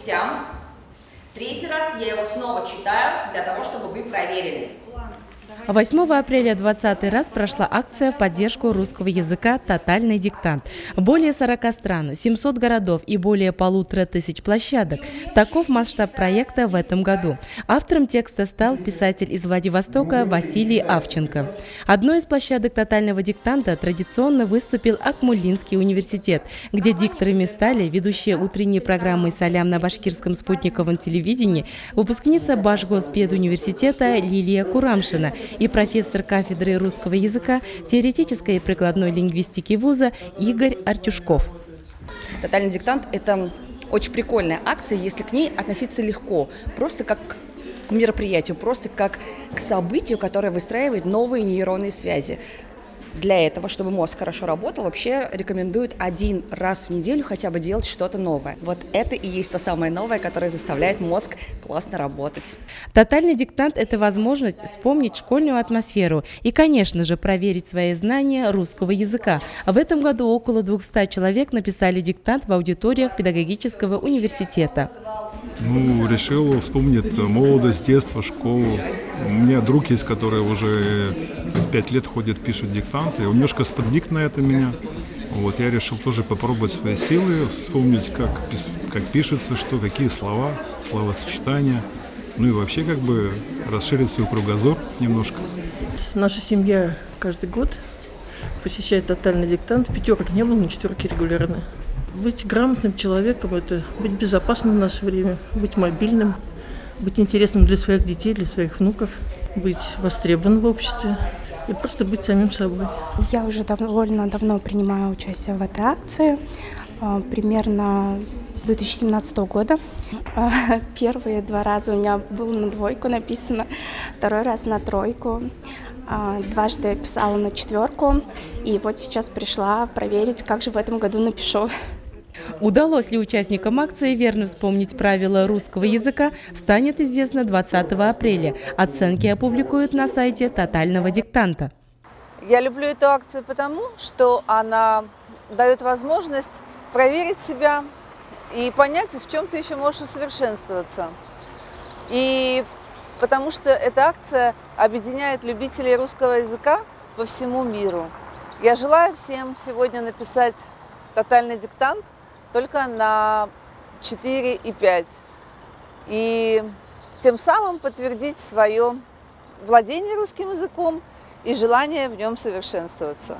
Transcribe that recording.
частям. Третий раз я его снова читаю для того, чтобы вы проверили. 8 апреля 20 раз прошла акция в поддержку русского языка «Тотальный диктант». Более 40 стран, 700 городов и более 1500 площадок. Таков масштаб проекта в этом году. Автором текста стал писатель из Владивостока Василий Авченко. Одной из площадок «Тотального диктанта» традиционно выступил Акмолинский университет, где дикторами стали ведущая утренней программы «Салям» на башкирском спутниковом телевидении, выпускница Башгоспедуниверситета Лилия Курамшина и профессор кафедры русского языка, теоретической и прикладной лингвистики вуза Игорь Артюшков. «Тотальный диктант» – это очень прикольная акция, если к ней относиться легко, просто как к мероприятию, просто как к событию, которое выстраивает новые нейронные связи. Для этого, чтобы мозг хорошо работал, вообще рекомендуют 1 раз в неделю хотя бы делать что-то новое. Вот это и есть то самое новое, которое заставляет мозг классно работать. Тотальный диктант – это возможность вспомнить школьную атмосферу и, конечно же, проверить свои знания русского языка. В этом году около 200 человек написали диктант в аудиториях педагогического университета. Решил вспомнить молодость, детство, школу. У меня друг есть, который уже 5 лет ходит, пишет диктанты. Он немножко сподвиг на это меня. Я решил тоже попробовать свои силы, вспомнить, как пишется, что, какие слова, словосочетания. И вообще расширить свой кругозор немножко. Наша семья каждый год посещает тотальный диктант. 5 не было, но 4 регулярно. Быть грамотным человеком – это быть безопасным в наше время, быть мобильным, быть интересным для своих детей, для своих внуков, быть востребованным в обществе и просто быть самим собой. Я уже довольно давно принимаю участие в этой акции, примерно с 2017 года. Первые 2 раза у меня было на 2 написано, 2 раз на 3. Дважды я писала на 4, и вот сейчас пришла проверить, как же в этом году напишу. Удалось ли участникам акции верно вспомнить правила русского языка, станет известно 20 апреля. Оценки опубликуют на сайте «Тотального диктанта». Я люблю эту акцию потому, что она дает возможность проверить себя и понять, в чем ты еще можешь усовершенствоваться. И потому что эта акция объединяет любителей русского языка по всему миру. Я желаю всем сегодня написать тотальный диктант только на 4 и 5. И тем самым подтвердить свое владение русским языком и желание в нем совершенствоваться.